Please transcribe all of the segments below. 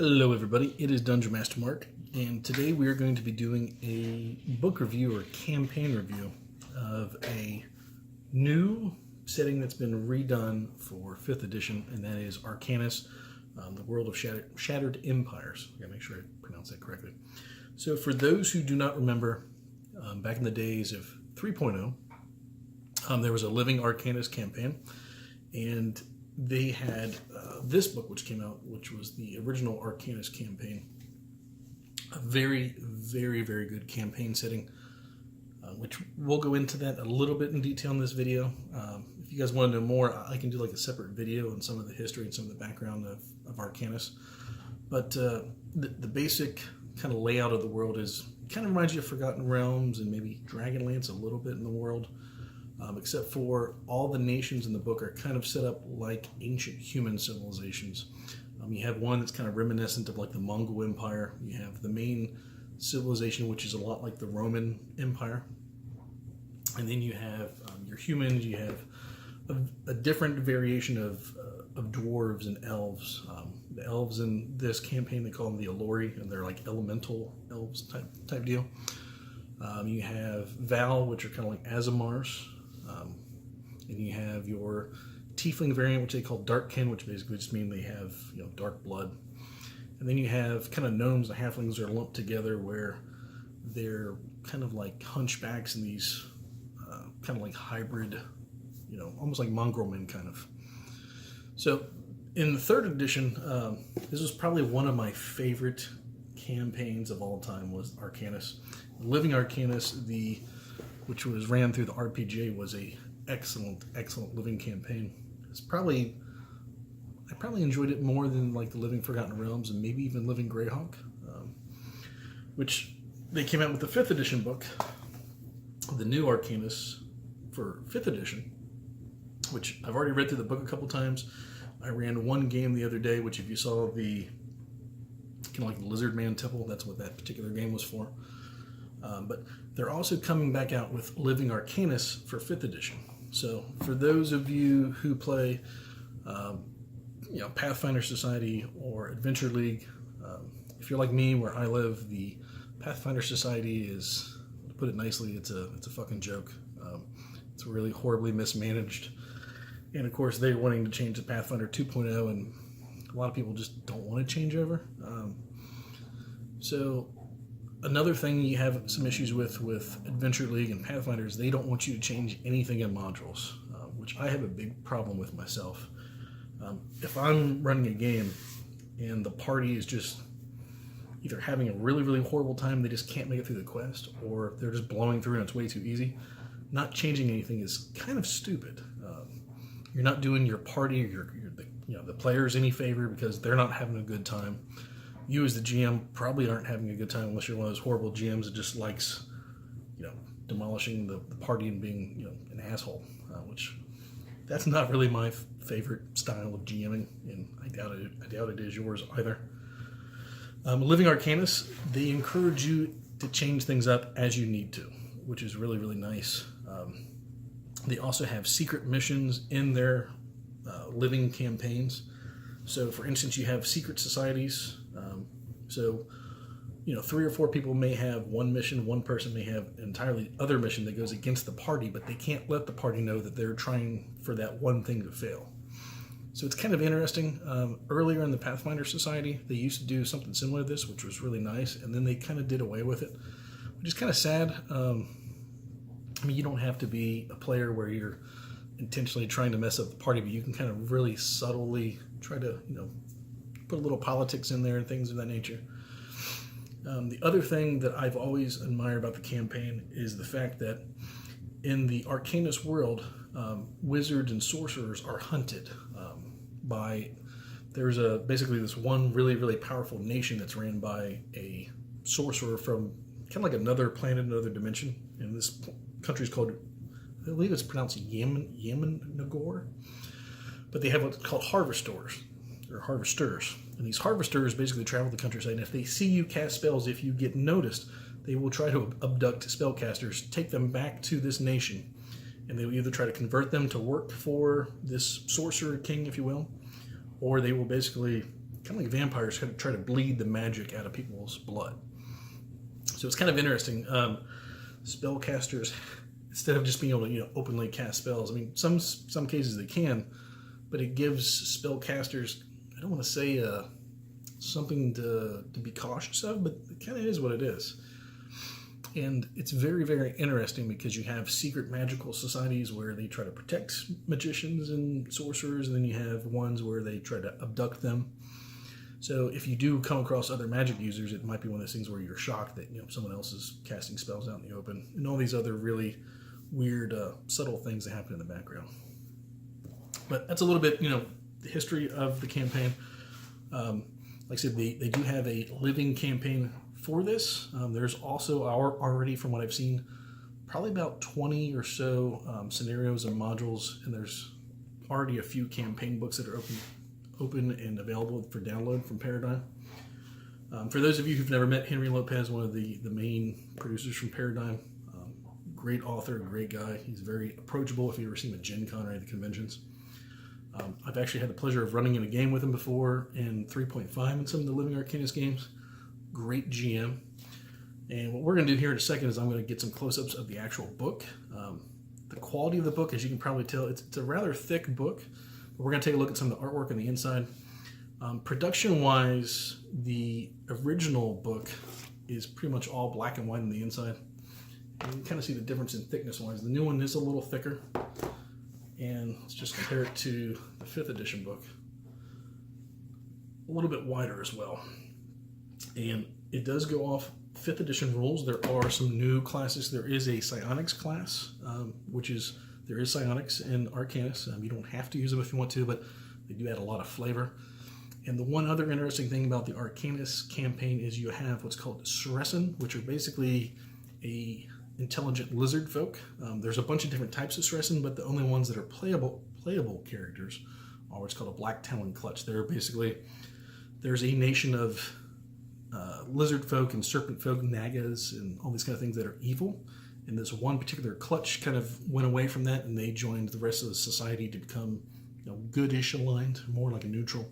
Hello everybody, it is Dungeon Master Mark, and today we are going to be doing a book review or campaign review of a new setting that's been redone for 5th edition, and that is Arcanis, the world of Shattered Empires. I gotta make sure I pronounce that correctly. So for those who do not remember, back in the days of 3.0, there was a Living Arcanis campaign, and they had this book which came out, which was the original Arcanis campaign. A very, very, very good campaign setting, which we'll go into that a little bit in detail in this video. If you guys want to know more, I can do like a separate video on some of the history and some of the background of Arcanis. But the basic kind of layout of the world is kind of reminds you of Forgotten Realms and maybe Dragonlance a little bit in the world. Except for all the nations in the book are kind of set up like ancient human civilizations. You have one that's kind of reminiscent of like the Mongol Empire. You have the main civilization, which is a lot like the Roman Empire. And then you have your humans. You have a different variation of dwarves and elves. The elves in this campaign, they call them the Allori, and they're like elemental elves type deal. You have Val, which are kind of like Azamars. And you have your tiefling variant, which they call Darkkin, which basically just means they have dark blood. And then you have kind of gnomes and halflings are lumped together, where they're kind of like hunchbacks and these kind of like hybrid, almost like mongrel men kind of. So in the 3rd edition, this was probably one of my favorite campaigns of all time, was Arcanis. Living Arcanis, which was ran through the RPG, was a excellent living campaign. I probably enjoyed it more than like the Living Forgotten Realms and maybe even Living Greyhawk, which they came out with the 5th edition book, the new Arcanis for 5th edition, which I've already read through the book a couple times. I ran one game the other day, which if you saw the kind of like the Lizard Man Temple, that's what that particular game was for. But they're also coming back out with Living Arcanis for 5th edition. So for those of you who play, Pathfinder Society or Adventure League, if you're like me, where I live, the Pathfinder Society is, to put it nicely, it's a fucking joke. It's really horribly mismanaged, and of course they're wanting to change to Pathfinder 2.0, and a lot of people just don't want to change over. So another thing you have some issues with Adventure League and Pathfinder is they don't want you to change anything in modules, which I have a big problem with myself. If I'm running a game and the party is just either having a really, really horrible time, they just can't make it through the quest, or they're just blowing through and it's way too easy, not changing anything is kind of stupid. You're not doing your party or the players any favor, because they're not having a good time. You as the GM probably aren't having a good time unless you're one of those horrible GMs that just likes, demolishing the party and being, an asshole, which that's not really my favorite style of GMing, and I doubt it is yours either. Living Arcanis, they encourage you to change things up as you need to, which is really, really nice. They also have secret missions in their living campaigns. So, for instance, you have secret societies. So, 3 or 4 people may have one mission, one person may have an entirely other mission that goes against the party, but they can't let the party know that they're trying for that one thing to fail. So it's kind of interesting. Earlier in the Pathfinder Society, they used to do something similar to this, which was really nice, and then they kind of did away with it, which is kind of sad. You don't have to be a player where you're intentionally trying to mess up the party, but you can kind of really subtly try to, put a little politics in there and things of that nature. The other thing that I've always admired about the campaign is the fact that in the Arcanis world, wizards and sorcerers are hunted there's basically this one really, really powerful nation that's ran by a sorcerer from kind of like another planet, another dimension. And this country is called, I believe it's pronounced Yemen-Nagor, but they have what's called harvesters. And these harvesters basically travel the countryside, and if they see you cast spells, if you get noticed, they will try to abduct spellcasters, take them back to this nation, and they will either try to convert them to work for this sorcerer king, if you will, or they will basically kind of like vampires try to bleed the magic out of people's blood. So it's kind of interesting. Spellcasters, instead of just being able to openly cast spells, I mean some cases they can, but it gives spellcasters, I don't want to say something to be cautious of, but it kind of is what it is. And it's very, very interesting because you have secret magical societies where they try to protect magicians and sorcerers, and then you have ones where they try to abduct them. So if you do come across other magic users, it might be one of those things where you're shocked that someone else is casting spells out in the open, and all these other really weird, subtle things that happen in the background. But that's a little bit, the history of the campaign. Like I said, they do have a living campaign for this. There's also already, from what I've seen, probably about 20 or so scenarios and modules, and there's already a few campaign books that are open and available for download from Paradigm. For those of you who've never met Henry Lopez, one of the main producers from Paradigm, great author, great guy. He's very approachable if you ever see him at Gen Con or any of the conventions. I've actually had the pleasure of running in a game with him before in 3.5 in some of the Living Arcanis games. Great GM. And what we're going to do here in a second is I'm going to get some close-ups of the actual book. The quality of the book, as you can probably tell, it's a rather thick book. But we're going to take a look at some of the artwork on the inside. Production-wise, the original book is pretty much all black and white on the inside. And you can kind of see the difference in thickness-wise. The new one is a little thicker. And let's just compare it to the 5th edition book. A little bit wider as well. And it does go off 5th edition rules. There are some new classes. There is a psionics class, there is psionics in Arcanis. You don't have to use them if you want to, but they do add a lot of flavor. And the one other interesting thing about the Arcanis campaign is you have what's called Ssethregoran, which are basically a intelligent lizard folk. There's a bunch of different types of Ssethregoran, but the only ones that are playable characters are what's called a black talon clutch. There's a nation of lizard folk and serpent folk, nagas, and all these kind of things that are evil. And this one particular clutch kind of went away from that, and they joined the rest of the society to become goodish aligned, more like a neutral.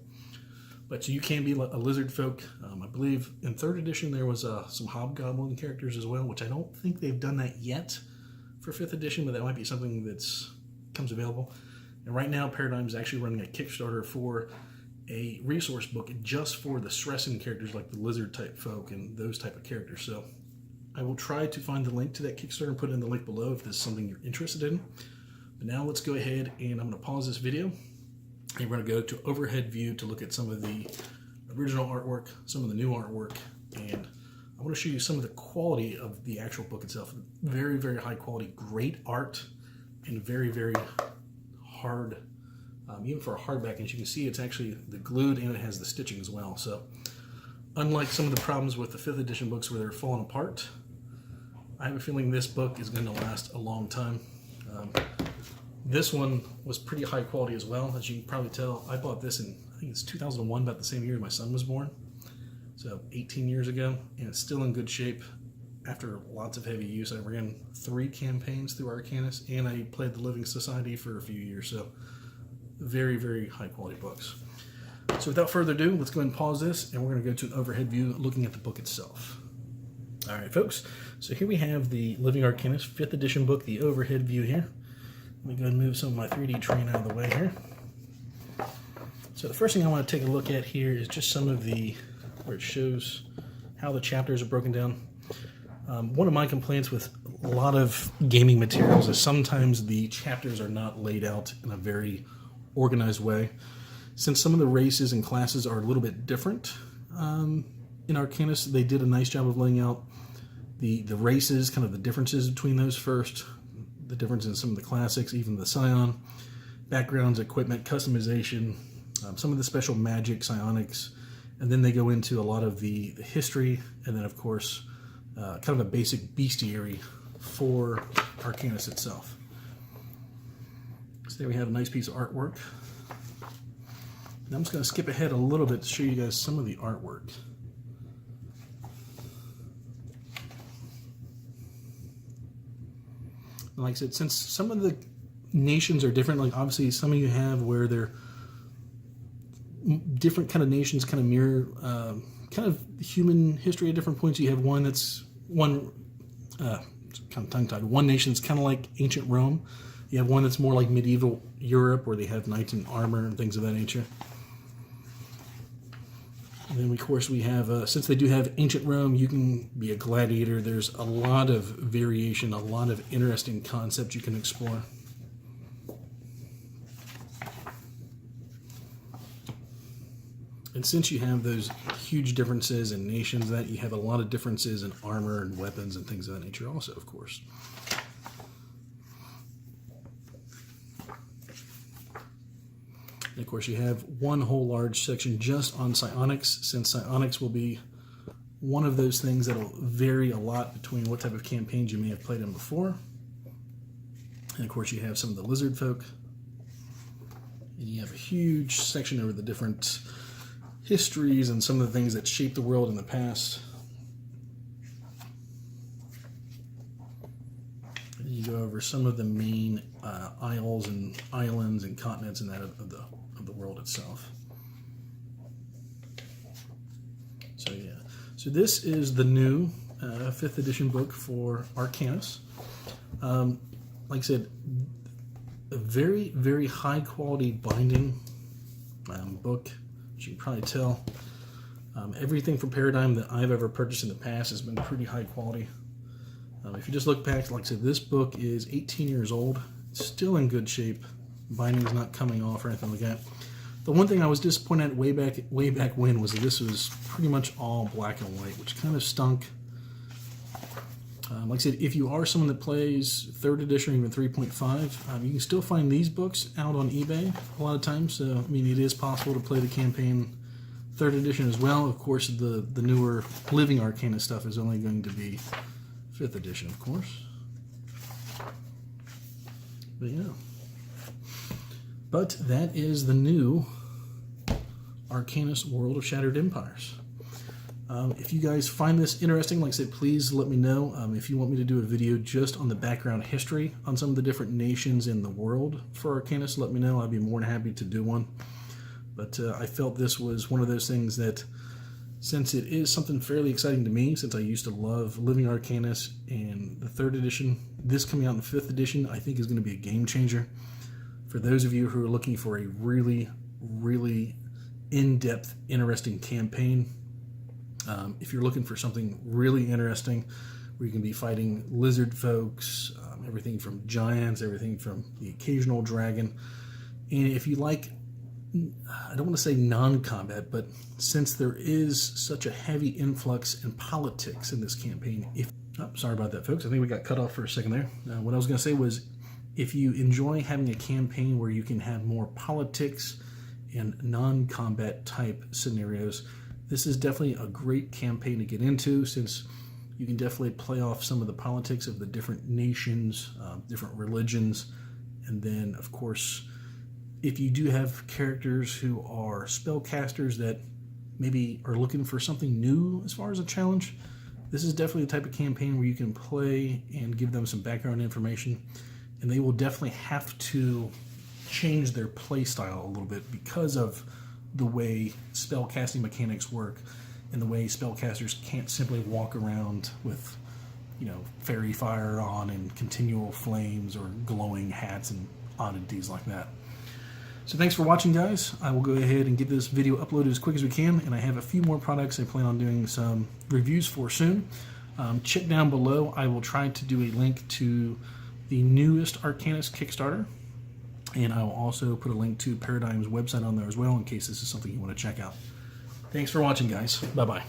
But so you can be a lizard folk. I believe in 3rd edition there was some hobgoblin characters as well, which I don't think they've done that yet for 5th edition, but that might be something that's comes available. And right now Paradigm is actually running a Kickstarter for a resource book just for the Ssethregoran characters, like the lizard type folk and those type of characters. So I will try to find the link to that Kickstarter and put it in the link below if this is something you're interested in. But now let's go ahead and I'm going to pause this video and we're going to go to overhead view to look at some of the original artwork, some of the new artwork, and I want to show you some of the quality of the actual book itself. Very, very high quality, great art, and very, very hard. Even for a hardback, as you can see, it's actually the glued and it has the stitching as well. So unlike some of the problems with the 5th edition books where they're falling apart, I have a feeling this book is going to last a long time. This one was pretty high quality as well. As you can probably tell, I bought this in, I think it's 2001, about the same year my son was born. So 18 years ago, and it's still in good shape after lots of heavy use. I ran 3 campaigns through Arcanis, and I played the Living Society for a few years. So very, very high quality books. So without further ado, let's go ahead and pause this, and we're going to go to an overhead view looking at the book itself. All right, folks. So here we have the Living Arcanis 5th edition book, the overhead view here. Let me go ahead and move some of my 3D train out of the way here. So the first thing I want to take a look at here is just some of where it shows how the chapters are broken down. One of my complaints with a lot of gaming materials is sometimes the chapters are not laid out in a very organized way. Since some of the races and classes are a little bit different in Arcanis, they did a nice job of laying out the races, kind of the differences between those first, the difference in some of the classics, even the Scion, backgrounds, equipment, customization, some of the special magic, psionics, and then they go into a lot of the history, and then of course kind of a basic bestiary for Arcanis itself. So there we have a nice piece of artwork. Now I'm just going to skip ahead a little bit to show you guys some of the artwork. And like I said, since some of the nations are different, like obviously some of you have where they're different kind of nations kind of mirror kind of human history at different points. You have one that's kind of tongue-tied. One nation's kind of like ancient Rome. You have one that's more like medieval Europe, where they have knights in armor and things of that nature. And then, of course, we have, since they do have ancient Rome, you can be a gladiator. There's a lot of variation, a lot of interesting concepts you can explore. And since you have those huge differences in nations, that you have a lot of differences in armor and weapons and things of that nature also, of course. And of course, you have one whole large section just on psionics, since psionics will be one of those things that will vary a lot between what type of campaigns you may have played in before. And of course, you have some of the lizard folk. And you have a huge section over the different histories and some of the things that shaped the world in the past. And you go over some of the main isles and islands and continents and that of the world itself. So yeah, so this is the new 5th edition book for Arcanis. Like I said, a very, very high quality binding book. As you can probably tell, everything from Paradigm that I've ever purchased in the past has been pretty high quality. If you just look back, like I said, this book is 18 years old, still in good shape. Binding's not coming off or anything like that. The one thing I was disappointed at way back when was that this was pretty much all black and white, which kind of stunk. Like I said, if you are someone that plays 3rd edition or even 3.5, you can still find these books out on eBay a lot of times. So, I mean, it is possible to play the campaign 3rd edition as well. Of course, the newer Living Arcanis stuff is only going to be 5th edition, of course. But yeah. But that is the new Arcanis World of Shattered Empires. If you guys find this interesting, like I said, please let me know. If you want me to do a video just on the background history on some of the different nations in the world for Arcanis, let me know. I'd be more than happy to do one. But I felt this was one of those things that, since it is something fairly exciting to me, since I used to love Living Arcanis and the 3rd edition, this coming out in the 5th edition I think is going to be a game changer. For those of you who are looking for a really, really in-depth, interesting campaign, if you're looking for something really interesting where you can be fighting lizard folks, everything from giants, everything from the occasional dragon, and if you like, I don't want to say non-combat, but since there is such a heavy influx in politics in this campaign, sorry about that, folks. I think we got cut off for a second there. What I was going to say was, if you enjoy having a campaign where you can have more politics and non-combat type scenarios, this is definitely a great campaign to get into, since you can definitely play off some of the politics of the different nations, different religions, and then, of course, if you do have characters who are spellcasters that maybe are looking for something new as far as a challenge, this is definitely the type of campaign where you can play and give them some background information, and they will definitely have to change their play style a little bit because of the way spellcasting mechanics work and the way spellcasters can't simply walk around with, fairy fire on and continual flames or glowing hats and oddities like that. So thanks for watching, guys. I will go ahead and get this video uploaded as quick as we can, and I have a few more products I plan on doing some reviews for soon. Check down below. I will try to do a link to the newest Arcanis Kickstarter, and I will also put a link to Paradigm's website on there as well in case this is something you want to check out. Thanks for watching, guys. Bye-bye.